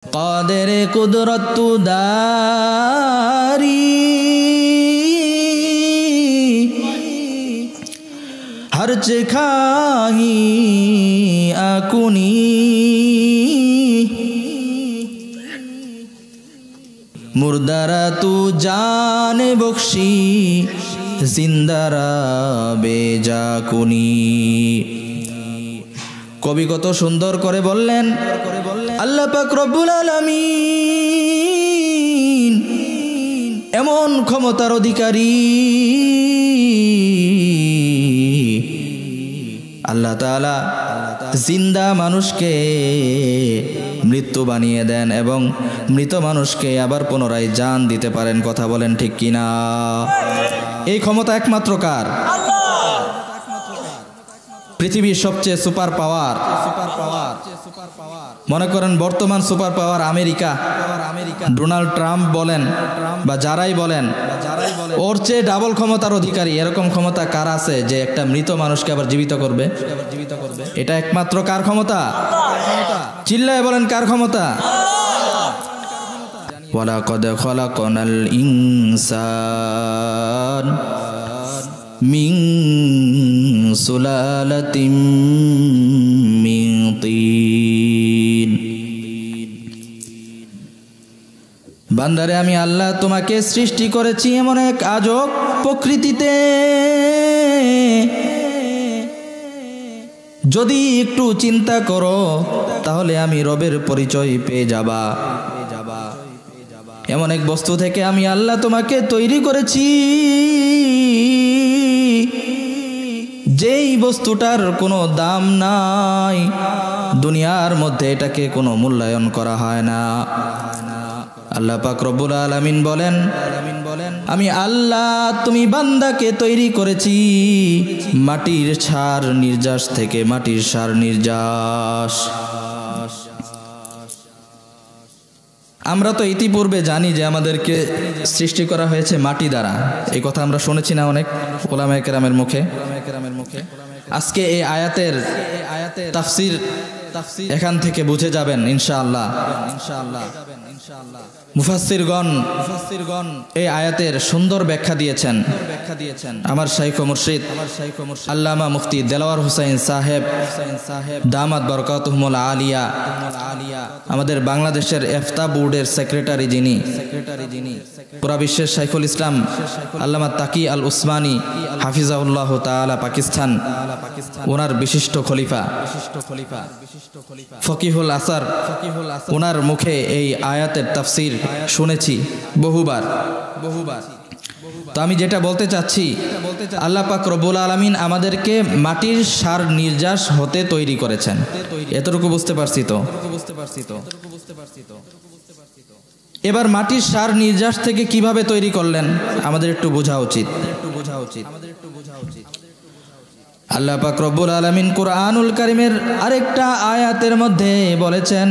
কাদের কুদরত তুদারি हर्च खाही आकुनी मुर्दारा तू जान बख्शी जिंदारा बेजाकुनी। कवि कत सुंदर करे बोलें अल्लाह पाक रब्बुल आलामीन एमन क्षमतार अधिकारी আল্লাহ তাআলা জিন্দা মানুষকে মৃত্যু বানিয়ে দেন এবং মৃত মানুষকে আবার পুনরায় জান দিতে পারেন। কথা বলেন ঠিক কিনা? এই ক্ষমতা একমাত্র কার? পৃথিবীর সবচেয়ে সুপার পাওয়ার মনে করেন বর্তমান super power America, Donald Trump বলেন বা যারাই বলেন, ওর চেয়ে ডাবল ক্ষমতার অধিকারী এরকম ক্ষমতা কার আছে যে একটা মৃত মানুষকে আবার জীবিত করবে? এটা একমাত্র কার ক্ষমতা? চিল্লায় বলেন কার ক্ষমতা? ওয়ালাকাদ খালাকনাল ইনসান মিন সুলালাতিন মিন তিন। বান্দারে আমি আল্লাহ তোমাকে সৃষ্টি করেছি এমন এক আজব প্রকৃতিতে, যদি একটু চিন্তা করো তাহলে আমি রবের পরিচয় পেয়ে যাবা। এমন এক বস্তু থেকে আমি আল্লাহ তোমাকে তৈরি করেছি যেই বস্তুটার কোনো দাম নাই, দুনিয়ার মধ্যে এটাকে কোনো মূল্যায়ন করা হয় না। আল্লাহ পাক রব্বুল আলামিন বলেন আমি আল্লাহ তুমি বান্দাকে তৈরি করেছি মাটির সার নির্যাস থেকে, মাটির সার নির্যাস। আমরা তো ইতিপূর্বে জানি যে আমাদেরকে সৃষ্টি করা হয়েছে মাটি দ্বারা, এই কথা আমরা শুনেছি না অনেক উলামায়ে কেরামের মুখে। আজকে এই আয়াতের তাফসীর এখান থেকে বুঝে যাবেন ইনশাআল্লাহ। মুফাসসিরগণ এই আয়াতের সুন্দর ব্যাখ্যা দিয়েছেন আমার শাইখ ও মুর্শিদ আল্লামা মুফতি দেলাওয়ার হোসেন সাহেব দামাত বরকাতুহুমুল আলিয়া, আমাদের বাংলাদেশের ইফতা বোর্ডের সেক্রেটারি যিনি, পুরা বিশ্বের শাইখুল ইসলাম আল্লামা তাকি আল উসমানী হাফিজাহুল্লাহ তাআলা পাকিস্তান, ওনার বিশিষ্ট খলিফা ফকিহুল আসার, ওনার মুখে এই আয়াতের তাফসীর শুনেছি বহুবার। তো আমি যেটা বলতে চাচ্ছি, আল্লাহ পাক রব্বুল আলামিন আমাদেরকে মাটির সার নির্যাস হতে তৈরি করেছেন, এতটুকু বুঝতে পারছি তো? এবার মাটির সার নির্যাস থেকে কিভাবে তৈরি করলেন আমাদের একটু বোঝা উচিত। আল্লাহ পাক রব্বুল আলামিন কুরআনুল কারীমের আরেকটা আয়াতের মধ্যে বলেছেন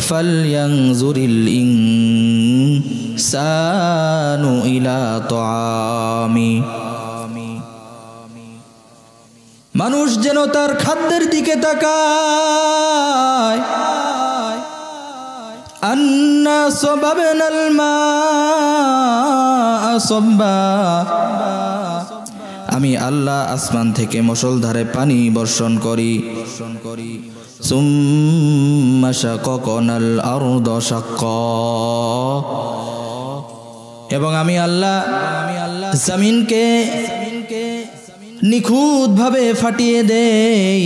ফালয়ানজুরিল ইনসানু ইলা তাআমি, মানুষ যেন তার খাদ্যের দিকে তাকায়। আন্না সাবাবনাল মাআ সাব্বা, আমি আল্লাহ আসমান থেকে মুষলধারে পানি বর্ষণ করি। সুম্মা শাকাকনাল আরদা শাক্কা, এবং আমি আল্লাহ জমিনকে নিখুঁতভাবে ফাটিয়ে দেই।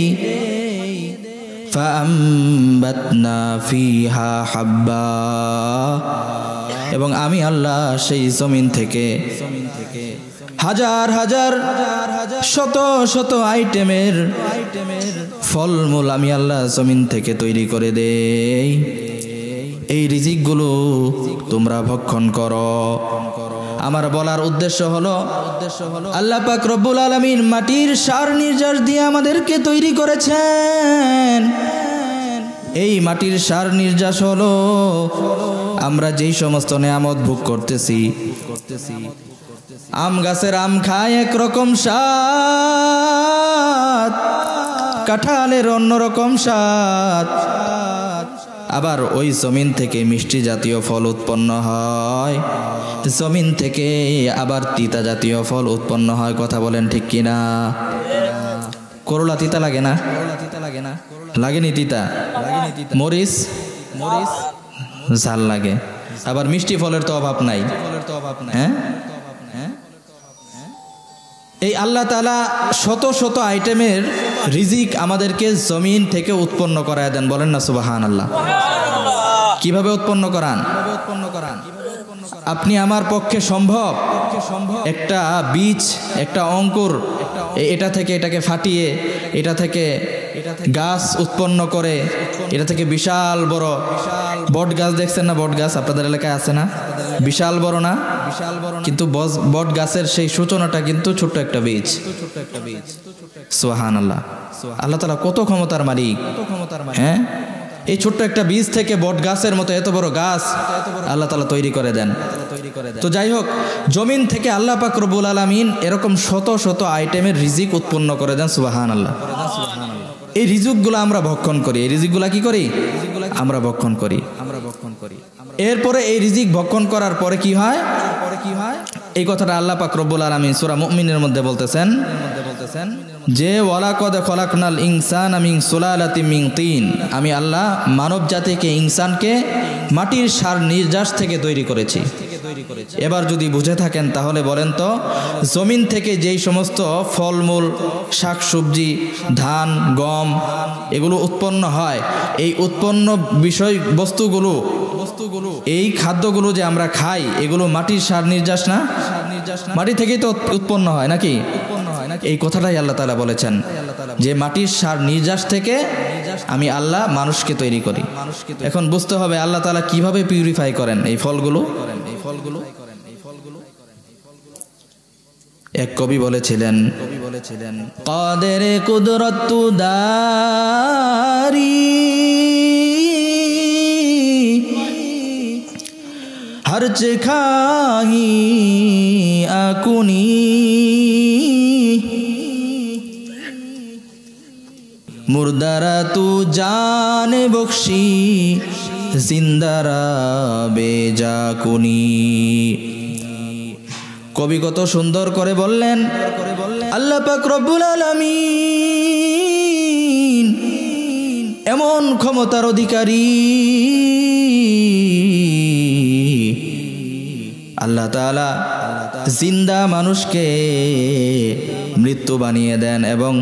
ফাআমবাতনা ফিহা হাব্বা, এবং আমি আল্লাহ সেই জমিন থেকে হাজার হাজার শত শত আইটেমের ফলমূল আমি আল্লাহ জমিন থেকে তৈরি করে দেই। এই রিজিকগুলো তোমরা ভক্ষণ করো। আমার বলার উদ্দেশ্য হলো আল্লাহ পাক রব্বুল আলামিন মাটির সার নির্যাস দিয়ে আমাদেরকে তৈরি করেছেন। এই মাটির সার নির্যাস হলো আমরা যেই সমস্ত নেয়ামত ভোগ করতেছি। আম গাছের আম খায় একরকম স্বাদ, কাঁঠালের অন্যরকম স্বাদ, আবার ওই জমিন থেকে মিষ্টি জাতীয় ফল উৎপন্ন হয়, জমিন থেকে আবার তিতা জাতীয় ফল উৎপন্ন হয়। কথা বলেন ঠিক কিনা? করলা তিতা লাগে না? লাগেনি তিতা? মরিচ ঝাল লাগে। আবার মিষ্টি ফলের তো অভাব নাই। হ্যাঁ, এই আল্লাহ তাআলা শত শত আইটেমের রিজিক আমাদেরকে জমিন থেকে উৎপন্ন করায় দেন। বলেন না সুবহানাল্লাহ। কিভাবে উৎপন্ন করান? আপনি আমার পক্ষে সম্ভব একটা বীজ, একটা অঙ্কুর, এটা থেকে এটাকে ফাটিয়ে এটা থেকে গাছ উৎপন্ন করে, এটা থেকে বিশাল বড় বট গাছ, দেখছেন না বট গাছ? আপনাদের এলাকায় আছে না? বিশাল বড় না? কিন্তু বট গাছের সেই সূচনাটা কিন্তু ছোট্ট একটা বীজ। সুবহানাল্লাহ। আল্লাহ তাআলা কত ক্ষমতার মালিক। হ্যাঁ, এই ছোট্ট একটা বীজ থেকে বট গাছের মতো এত বড় গাছ আল্লাহ তাআলা তৈরি করে দেন। তো যাই হোক, জমিন থেকে আল্লাহ পাক রব্বুল আলামিন এরকম শত শত আইটেমের রিজিক উৎপন্ন করে দেন। সুবহানাল্লাহ। এই রিজিকগুলো আমরা ভক্ষণ করি। এই রিজিকগুলো কি করি? আমরা ভক্ষণ করি। এরপরে এই রিজিক ভক্ষণ করার পরে কি হয়? এই কথাটা আল্লাহ পাক রব্বুল আলামিন সূরা মুমিনের মধ্যে বলতেছেন যে ওয়ালাকাদ খলাকনাল ইনসানা মিন সুলালাতিন মিন তিন, আমি আল্লাহ মানব জাতিকে, ইনসানকে মাটির সার নির্যাস থেকে তৈরি করেছি। এবার যদি বুঝে থাকেন তাহলে বলেন তো, জমিন থেকে যেই সমস্ত ফলমূল, শাকসবজি, ধান, গম এগুলো উৎপন্ন হয়, এই উৎপন্ন বস্তুগুলো, এই খাদ্যগুলো যে আমরা খাই, এগুলো মাটির সার নির্যাস না? মাটি থেকেই তো উৎপন্ন হয় নাকি? এই কথাটাই আল্লাহ তাআলা বলেছেন যে মাটির সার নির্যাস থেকে আমি আল্লাহ মানুষকে তৈরি করি। এখন বুঝতে হবে আল্লাহ তাআলা কিভাবে পিউরিফাই করেন এই ফলগুলো। এক কবি বলেছিলেন, কাদেরে কুদরত দারি हर्च खाही आकुनी मुर्दारा तू जान बख्शी जिंदारा बेजाकुनी। কবি কত সুন্দর করে বললেন, আল্লাহ পাক রব্বুল আলামিন এমন ক্ষমতার অধিকারী, আল্লাহ তাআলা জিন্দা মানুষকে মৃত্যু বানিয়ে দেন এবং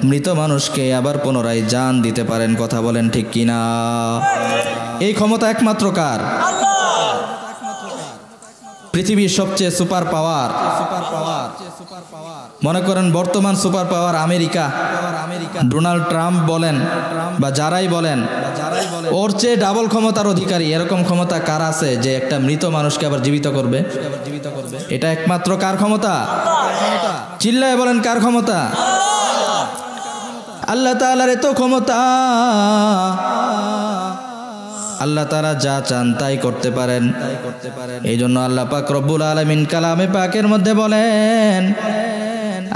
মৃত মানুষকে আবার পুনরায় জান দিতে পারেন। কথা বলেন ঠিক কিনা? এই ক্ষমতা একমাত্র কার? পৃথিবীর সবচেয়ে সুপার পাওয়ার, মনে করেন বর্তমান super power America, Donald Trump বলেন বা যারাই বলেন, ওর চেয়ে ডাবল ক্ষমতার অধিকারী এরকম ক্ষমতা কার আছে যে একটা মৃত মানুষকে আবার জীবিত করবে? এটা একমাত্র কার ক্ষমতা? চিল্লায় বলেন কার ক্ষমতা? আল্লাহ তাআলার এত ক্ষমতা, আল্লাহ তাআলা যা চান তাই করতে পারেন। এই জন্য আল্লাহ পাক রব্বুল আলামিন কালামে পাকের মধ্যে বলেন,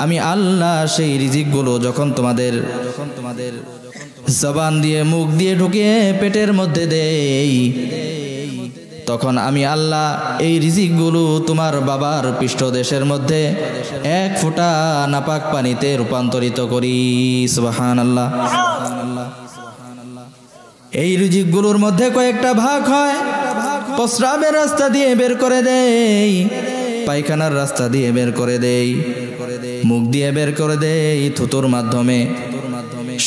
আমি আল্লাহ সেই রিজিকগুলো যখন তোমাদের জবান দিয়ে, মুখ দিয়ে ঢুকিয়ে পেটের মধ্যে দেই, তখন আমি আল্লাহ এই রিজিকগুলো তোমার বাবার পৃষ্ঠদেশের মধ্যে এক ফোঁটা নাপাক পানিতে রূপান্তরিত করি। সুবহানাল্লাহ। এই রিজিকগুলোর মধ্যে কয়েকটা ভাগ হয়, প্রস্রাবের রাস্তা দিয়ে বের করে দেই, পায়খানার রাস্তা দিয়ে বের করে দেই, মুখ দিয়ে বের করে দেই, থুতুর মাধ্যমে,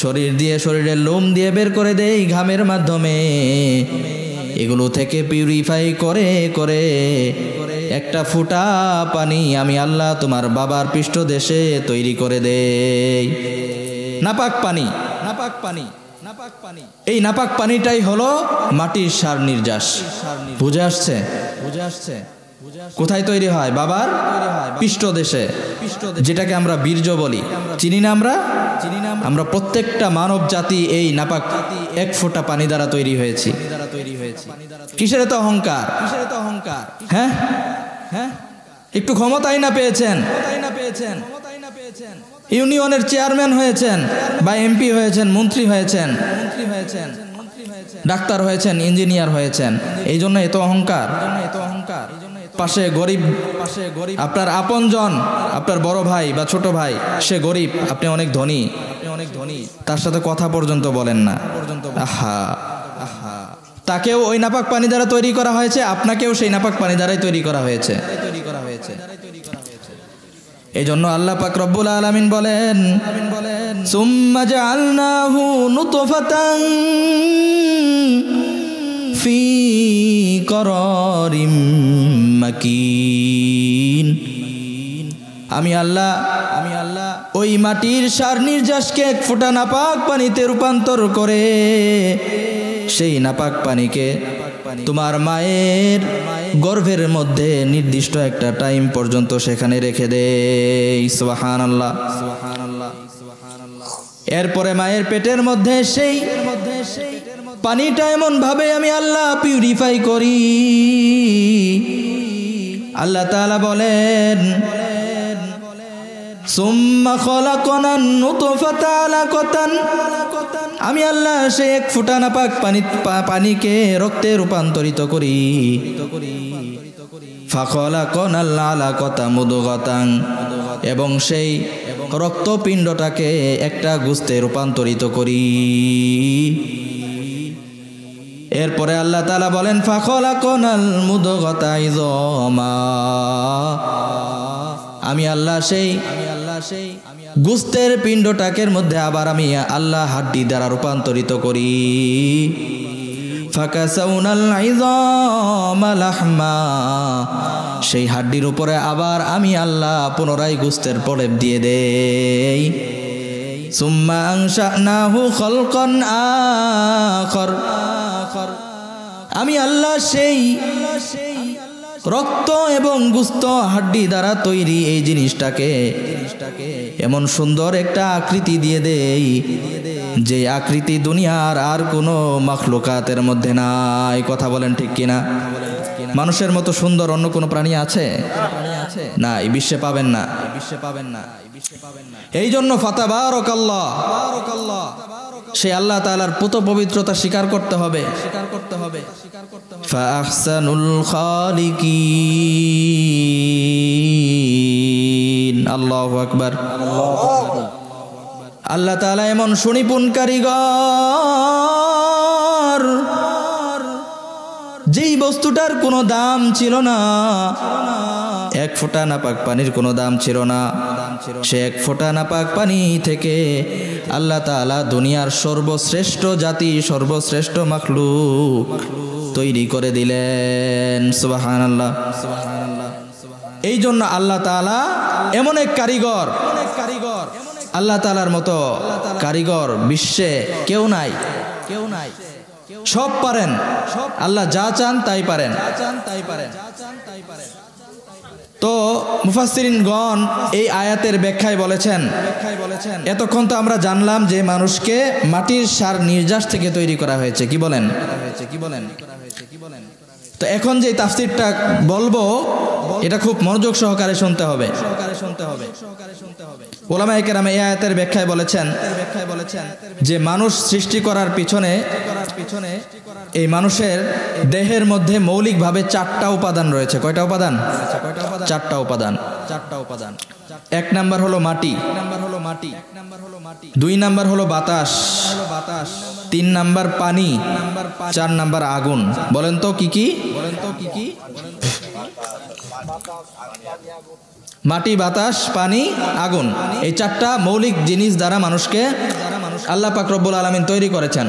শরীর দিয়ে, শরীরের লোম দিয়ে বের করে দেই, ঘামের মাধ্যমে। এগুলো থেকে পিউরিফাই করে করে একটা ফোঁটা পানি আমি আল্লাহ তোমার বাবার পৃষ্ঠদেশে তৈরি করে দেই। নাপাক পানি, নাপাক পানি, এই নাপাক পানিটাই হলো মাটির সার নির্যাস। বুঝে আসছে? কোথায় তৈরি হয়? বাবার পৃষ্ঠদেশে, যেটাকে আমরা বীর্য বলি। চিনি না আমরা? আমরা প্রত্যেকটা মানব জাতি এই নাপাক এক ফোঁটা পানি দ্বারা তৈরি হয়েছি। কিসের এত অহংকার? হ্যাঁ, একটু ক্ষমতাই না পেয়েছেন, ইউনিয়নের চেয়ারম্যান হয়েছেন বা এমপি হয়েছেন, মন্ত্রী হয়েছেন, ডাক্তার হয়েছেন, ইঞ্জিনিয়ার হয়েছেন, এই জন্য এত অহংকার। পাশে গরিব, আপনার আপনজন, আপনার বড় ভাই বা ছোট ভাই, সে গরিব, আপনি অনেক ধনী, তার সাথে কথা পর্যন্ত বলেন না। আহা, তাকেও ওই নাপাক পানি দ্বারা তৈরি করা হয়েছে, আপনাকেও সেই নাপাক পানি দ্বারাই তৈরি করা হয়েছে। এই জন্য আল্লাহ পাক রব্বুল আলামিন বলেন, সুম্মা জাআলনাহু নুতফাতান ফি করারিম মাকিন। আমি আল্লাহ ওই মাটির সার নির্যাসকে এক ফোঁটা নাপাক পানিতে রূপান্তর করে সেই নাপাক পানিকে তোমার মায়ের গর্ভের মধ্যে নির্দিষ্ট একটা টাইম পর্যন্ত সেখানে রেখে দেই। সুবহানাল্লাহ। এরপরে মায়ের পেটের মধ্যে সেই পানিটা এমন ভাবে আমি আল্লাহ পিউরিফাই করি। আল্লাহ তাআলা বলেন, সুম্মা খলাকনান নুতফাতা আলাকাতান, আমি আল্লাহ সে এক ফোঁটা নাপাক পানিকে রক্তে রূপান্তরিত করি। ফাখলাকনাল আলাকাতা মুদগাতান, এবং সেই রক্তপিণ্ডটাকে একটা গোস্তে রূপান্তরিত করি। এরপরে আল্লাহ তাআলা বলেন, ফাখলাকনাল মুদগাতা ইযামা, আমি আল্লাহ সেই গোস্তের পিণ্ডটাকের মধ্যে আবার আমি আল্লাহ হাড্ডি দ্বারা রূপান্তরিত করি। ফাকাসাউনাল ইযামা লাহমা, সেই হাড্ডির উপরে আবার আমি আল্লাহ পুনরায় গোস্তের প্রলেপ দিয়ে দেই। সুম্মা আনশানাহু খালকান আখার, আমি আল্লাহ সেই রক্ত এবং গোস্ত হাড্ডি দ্বারা তৈরি এই জিনিসটাকে এমন সুন্দর একটা আকৃতি দিয়ে দেই, যে আকৃতি দুনিয়ার আর কোনো মাখলুকাতের মধ্যে নাই। কথা বলেন ঠিক কিনা? মানুষের মতো সুন্দর অন্য কোনো প্রাণী আছে? না, এই বিশ্বে পাবেন না। এই জন্য ফাতাবারাকাল্লাহ, সেই আল্লাহ তাআলার পুত পবিত্রতা স্বীকার করতে হবে। ফাহসানুল খালিকিন, আল্লাহু আকবার। আল্লাহ তাআলা এমন সুনিপুণ কারিগর, যেই বস্তুটার কোনো দাম ছিল না, এক ফোঁটা নাপাক পানির কোনো দাম ছিল না, সে এক ফোঁটা নাপাক পানি থেকে আল্লাহ তাআলা দুনিয়ার সর্বশ্রেষ্ঠ জাতি, সর্বশ্রেষ্ঠ মাখলুক তৈরি করে দিলেন। সুবহানাল্লাহ। এই জন্য আল্লাহ তাআলা এমন এক কারিগর, আল্লাহ তাআলার মতো কারিগর বিশ্বে কেউ নাই। সব পারেন, আল্লাহ যা চান তাই পারেন। তো মুফাসসিরিনগণ এই আয়াতের ব্যাখ্যায় বলেছেন, এতক্ষণ তো আমরা জানলাম যে মানুষকে মাটির সার নির্যাস থেকে তৈরি করা হয়েছে। কি বলেন? তো এখন যে তাফসীরটা বলবো, এটা খুব মনোযোগ সহকারে শুনতে হবে। উলামায়ে কেরাম এই আয়াতের ব্যাখ্যায় বলেছেন যে মানুষ সৃষ্টি করার পিছনে এই মানুষের দেহের মধ্যে মৌলিকভাবে 4টা উপাদান রয়েছে। কয়টা উপাদান? 4টা উপাদান। 1 নাম্বার হলো মাটি, 2 নাম্বার হলো বাতাস, 3 নাম্বার পানি, 4 নাম্বার আগুন। বলেন তো কি কি? মাটি, বাতাস, পানি, আগুন, এই 4টা মৌলিক জিনিস দ্বারা মানুষকে আল্লাহ পাক রব্বুল আলামিন তৈরি করেছেন।